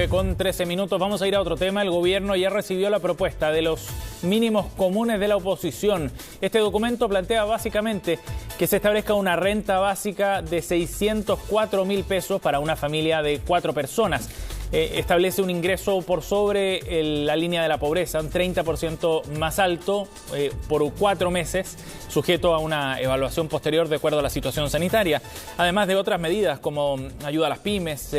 9:13. Vamos a ir a otro tema. El gobierno ya recibió la propuesta de los mínimos comunes de la oposición. Este documento plantea básicamente que se establezca una renta básica de 604.000 pesos para una familia de 4 personas. Establece un ingreso por sobre la línea de la pobreza, un 30% más alto por 4 meses, sujeto a una evaluación posterior de acuerdo a la situación sanitaria. Además de otras medidas como ayuda a las pymes,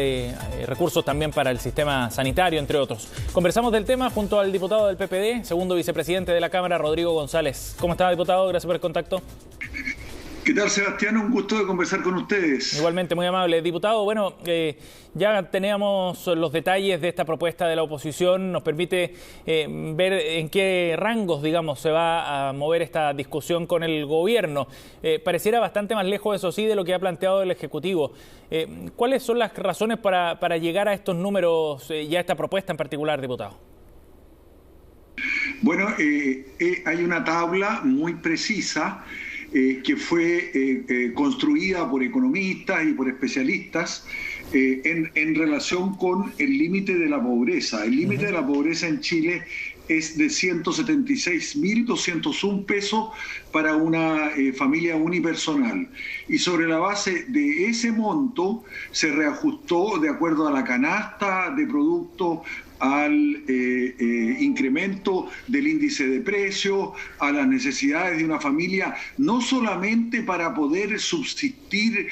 recursos también para el sistema sanitario, entre otros. Conversamos del tema junto al diputado del PPD, segundo vicepresidente de la Cámara, Rodrigo González. ¿Cómo está, diputado? Gracias por el contacto. ¿Qué tal, Sebastián? Un gusto de conversar con ustedes. Igualmente, muy amable. Diputado, bueno, ya teníamos los detalles de esta propuesta de la oposición. Nos permite ver en qué rangos, digamos, se va a mover esta discusión con el gobierno. Pareciera bastante más lejos, eso sí, de lo que ha planteado el Ejecutivo. ¿Cuáles son las razones para llegar a estos números y a esta propuesta en particular, diputado? Bueno, hay una tabla muy precisa que fue construida por economistas y por especialistas en relación con el límite de la pobreza. El límite de la pobreza en Chile es de 176.201 pesos para una familia unipersonal. Y sobre la base de ese monto se reajustó de acuerdo a la canasta de productos, al incremento del índice de precios, a las necesidades de una familia, no solamente para poder subsistir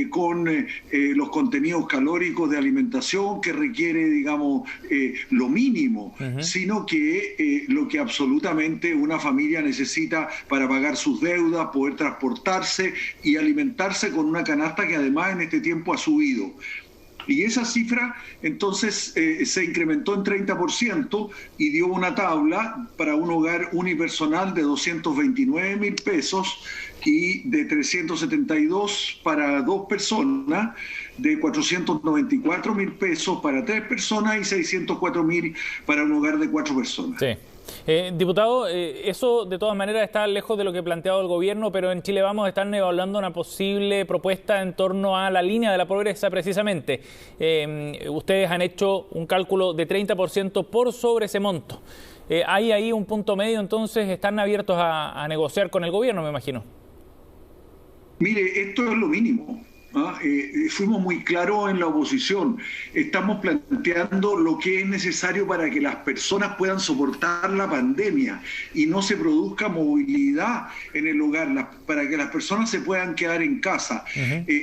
con los contenidos calóricos de alimentación que requiere, digamos, lo mínimo, sino que lo que absolutamente una familia necesita para pagar sus deudas, poder transportarse y alimentarse con una canasta que además en este tiempo ha subido. Y esa cifra entonces se incrementó en 30% y dio una tabla para un hogar unipersonal de 229.000 pesos y de 372 para 2 personas, de 494.000 pesos para 3 personas y 604.000 para un hogar de 4 personas. Sí. Diputado, eso de todas maneras está lejos de lo que ha planteado el gobierno, pero en Chile Vamos están evaluando una posible propuesta en torno a la línea de la pobreza precisamente. Ustedes han hecho un cálculo de 30% por sobre ese monto. ¿Hay ahí un punto medio? Entonces, ¿están abiertos a negociar con el gobierno, me imagino? Mire, esto es lo mínimo. Fuimos muy claros en la oposición. Estamos planteando lo que es necesario para que las personas puedan soportar la pandemia y no se produzca movilidad en el hogar, para que las personas se puedan quedar en casa.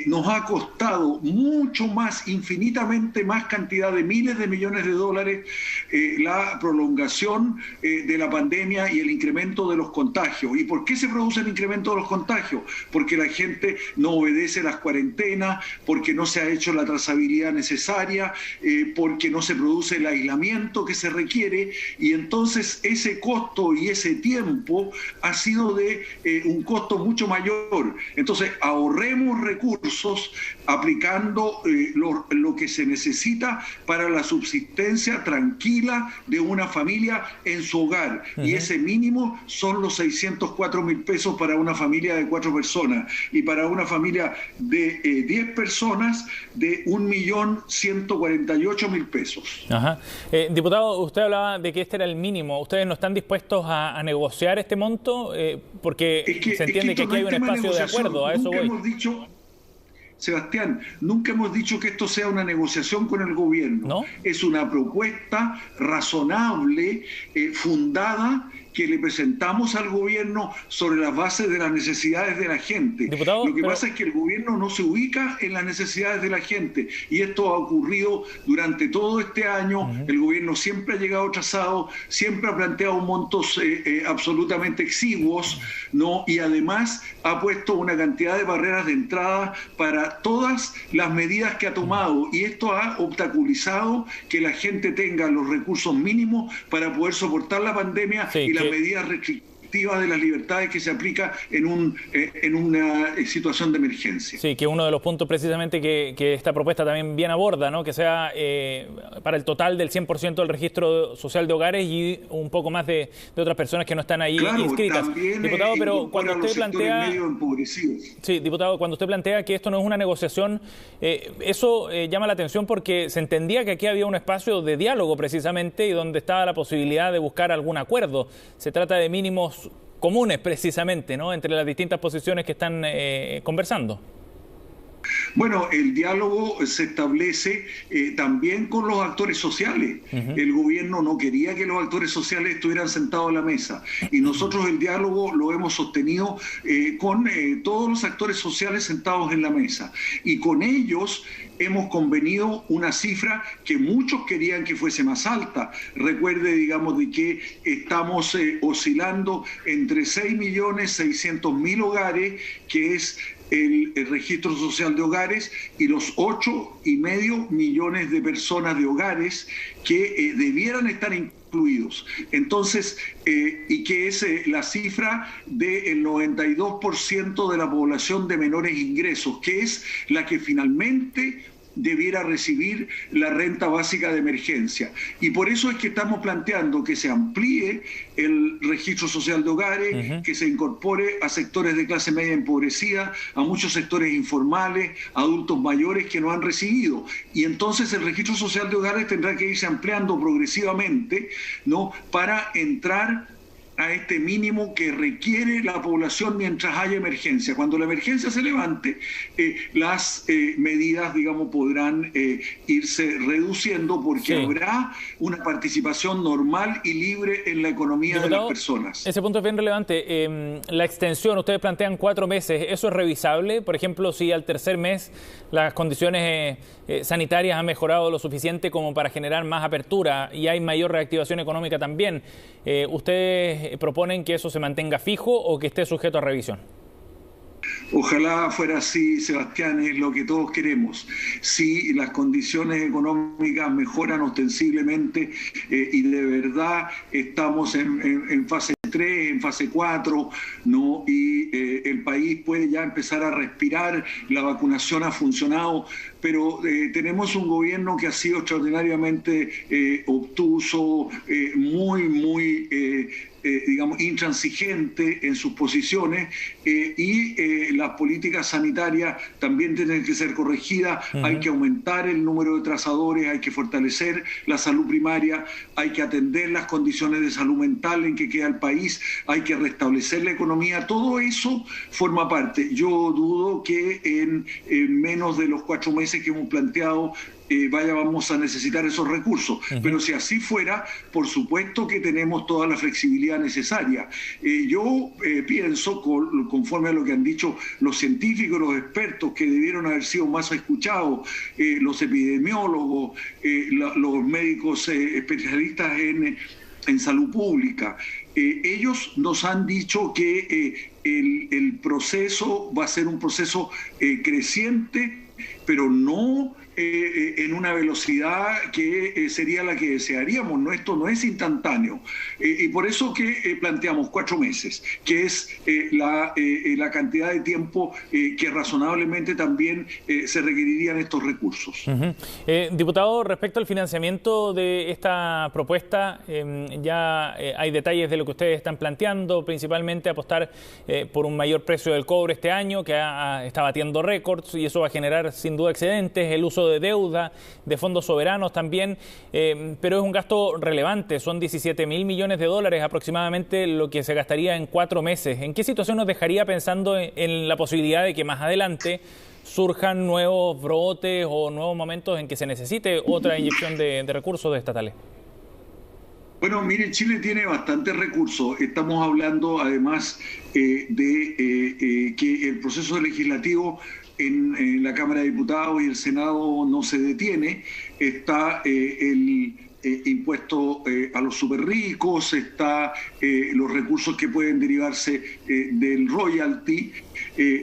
Nos ha costado mucho más, infinitamente más cantidad de miles de millones de dólares la prolongación de la pandemia y el incremento de los contagios. ¿Y por qué se produce el incremento de los contagios? Porque la gente no obedece las cuarentenas, porque no se ha hecho la trazabilidad necesaria, porque no se produce el aislamiento que se requiere, y entonces ese costo y ese tiempo ha sido de un costo mucho mayor. Entonces ahorremos recursos aplicando lo que se necesita para la subsistencia tranquila de una familia en su hogar, y ese mínimo son los 604.000 pesos para una familia de 4 personas, y para una familia de 10 personas de 1.148.000 pesos. Diputado, usted hablaba de que este era el mínimo. ¿Ustedes no están dispuestos a negociar este monto? Porque se entiende que aquí hay un espacio de acuerdo. A eso voy. Sebastián, nunca hemos dicho que esto sea una negociación con el gobierno. ¿No? Es una propuesta razonable, fundada, que le presentamos al gobierno sobre las bases de las necesidades de la gente. Diputado, lo que pasa es que el gobierno no se ubica en las necesidades de la gente, y esto ha ocurrido durante todo este año. El gobierno siempre ha llegado atrasado, siempre ha planteado montos absolutamente exiguos, ¿no? Y además ha puesto una cantidad de barreras de entrada para todas las medidas que ha tomado, y esto ha obstaculizado que la gente tenga los recursos mínimos para poder soportar la pandemia y las medidas restrictivas restrictiva de las libertades que se aplica en una situación de emergencia. Sí, que uno de los puntos precisamente que esta propuesta también bien aborda, ¿no? Que sea para el total del 100% del registro social de hogares y un poco más de otras personas que no están ahí inscritas. Diputado, pero cuando usted plantea... Sí, diputado, cuando usted plantea que esto no es una negociación, eso llama la atención porque se entendía que aquí había un espacio de diálogo precisamente y donde estaba la posibilidad de buscar algún acuerdo. Se trata de mínimos comunes precisamente, ¿no?, entre las distintas posiciones que están conversando. Bueno, el diálogo se establece también con los actores sociales. El gobierno no quería que los actores sociales estuvieran sentados a la mesa y nosotros el diálogo lo hemos sostenido con todos los actores sociales sentados en la mesa y con ellos hemos convenido una cifra que muchos querían que fuese más alta. Recuerde, digamos, de que estamos oscilando entre 6.600.000 hogares, que es el registro social de hogares, y los 8,5 millones de personas de hogares que debieran estar incluidos. Entonces, y que es la cifra del 92% de la población de menores ingresos, que es la que finalmente debiera recibir la renta básica de emergencia. Y por eso es que estamos planteando que se amplíe el registro social de hogares, que se incorpore a sectores de clase media empobrecida, a muchos sectores informales, adultos mayores que no han recibido. Y entonces el registro social de hogares tendrá que irse ampliando progresivamente, ¿no?, para entrar a este mínimo que requiere la población mientras haya emergencia. Cuando la emergencia se levante, las medidas, digamos, podrán irse reduciendo porque habrá una participación normal y libre en la economía de las personas. Ese punto es bien relevante. La extensión, ustedes plantean 4 meses, ¿eso es revisable? Por ejemplo, si al tercer mes las condiciones sanitarias han mejorado lo suficiente como para generar más apertura y hay mayor reactivación económica también, ¿ustedes proponen que eso se mantenga fijo o que esté sujeto a revisión? Ojalá fuera así, Sebastián, es lo que todos queremos. Si las condiciones económicas mejoran ostensiblemente y de verdad estamos en fase 3, en fase 4, ¿no?, y el país puede ya empezar a respirar, la vacunación ha funcionado, pero tenemos un gobierno que ha sido extraordinariamente obtuso, muy digamos, intransigente en sus posiciones y las políticas sanitarias también tienen que ser corregidas. Hay que aumentar el número de trazadores, hay que fortalecer la salud primaria, hay que atender las condiciones de salud mental en que queda el país, hay que restablecer la economía. Todo eso forma parte. Yo dudo que en menos de los 4 meses que hemos planteado vamos a necesitar esos recursos. Pero si así fuera, por supuesto que tenemos toda la flexibilidad necesaria. Yo pienso, conforme a lo que han dicho los científicos, los expertos que debieron haber sido más escuchados, los epidemiólogos, los médicos especialistas en salud pública, ellos nos han dicho que el proceso va a ser un proceso creciente, pero no en una velocidad que sería la que desearíamos. No, esto no es instantáneo. Y por eso que planteamos 4 meses, que es la cantidad de tiempo que razonablemente también se requerirían estos recursos. Diputado, respecto al financiamiento de esta propuesta, ya hay detalles de lo que ustedes están planteando, principalmente apostar por un mayor precio del cobre este año, que está batiendo récords, y eso va a generar sin duda excedentes, el uso de deuda, de fondos soberanos también, pero es un gasto relevante, son 17.000 millones de dólares aproximadamente lo que se gastaría en 4 meses. ¿En qué situación nos dejaría pensando en la posibilidad de que más adelante surjan nuevos brotes o nuevos momentos en que se necesite otra inyección de recursos estatales? Bueno, mire, Chile tiene bastantes recursos. Estamos hablando además de que el proceso legislativo en la Cámara de Diputados y el Senado no se detiene. Está el impuesto a los superricos, está los recursos que pueden derivarse del royalty,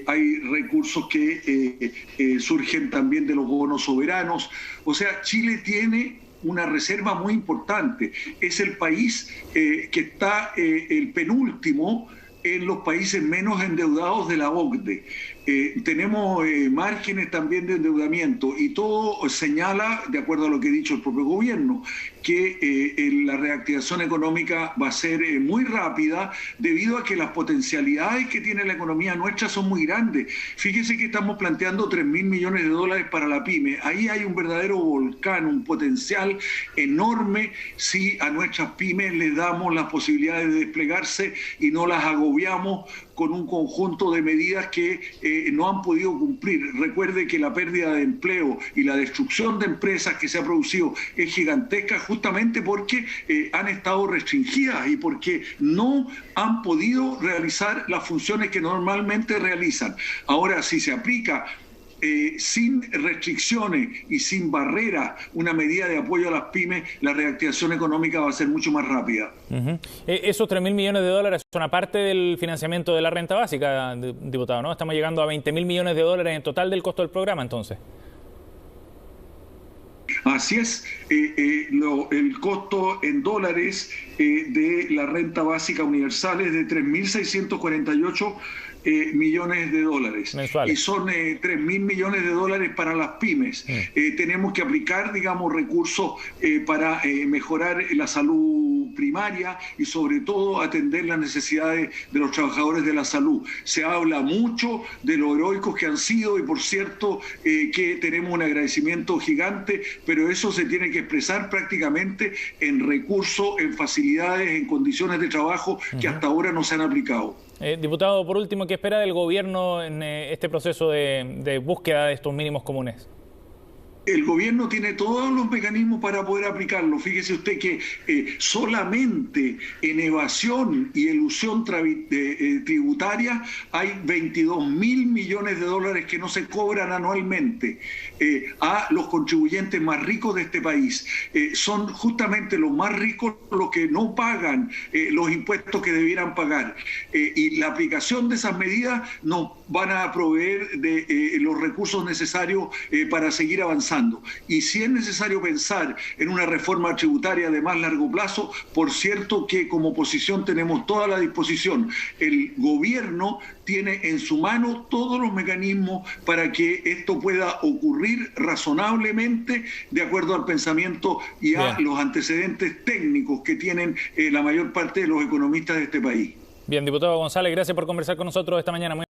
hay recursos que surgen también de los bonos soberanos. O sea, Chile tiene una reserva muy importante. Es el país que está el penúltimo en los países menos endeudados de la OCDE. Tenemos márgenes también de endeudamiento y todo señala, de acuerdo a lo que ha dicho el propio gobierno, que la reactivación económica va a ser muy rápida debido a que las potencialidades que tiene la economía nuestra son muy grandes. Fíjese que estamos planteando 3.000 millones de dólares para la pyme. Ahí hay un verdadero volcán, un potencial enorme si a nuestras pymes les damos las posibilidades de desplegarse y no las agobiamos con un conjunto de medidas que no han podido cumplir. Recuerde que la pérdida de empleo y la destrucción de empresas que se ha producido es gigantesca justamente porque han estado restringidas y porque no han podido realizar las funciones que normalmente realizan. Ahora, si se aplica sin restricciones y sin barreras una medida de apoyo a las pymes, la reactivación económica va a ser mucho más rápida. Esos 3.000 millones de dólares son aparte del financiamiento de la renta básica, diputado, ¿no? Estamos llegando a 20.000 millones de dólares en total del costo del programa, entonces. Así es, el costo en dólares de la renta básica universal es de 3.648 millones de dólares mensuales. Y son 3.000 millones de dólares para las pymes. Tenemos que aplicar, digamos, recursos para mejorar la salud primaria y sobre todo atender las necesidades de los trabajadores de la salud. Se habla mucho de lo heroicos que han sido y por cierto que tenemos un agradecimiento gigante, pero eso se tiene que expresar prácticamente en recursos, en facilidades, en condiciones de trabajo que hasta ahora no se han aplicado. Diputado, por último, ¿qué espera del gobierno en este proceso de búsqueda de estos mínimos comunes? El gobierno tiene todos los mecanismos para poder aplicarlo. Fíjese usted que solamente en evasión y elusión tributaria hay 22.000 millones de dólares que no se cobran anualmente a los contribuyentes más ricos de este país. Son justamente los más ricos los que no pagan los impuestos que debieran pagar. Y la aplicación de esas medidas nos van a proveer de los recursos necesarios para seguir avanzando. Y si es necesario pensar en una reforma tributaria de más largo plazo, por cierto que como oposición tenemos toda la disposición. El gobierno tiene en su mano todos los mecanismos para que esto pueda ocurrir razonablemente de acuerdo al pensamiento y a los antecedentes técnicos que tienen la mayor parte de los economistas de este país. Bien, diputado González, gracias por conversar con nosotros esta mañana.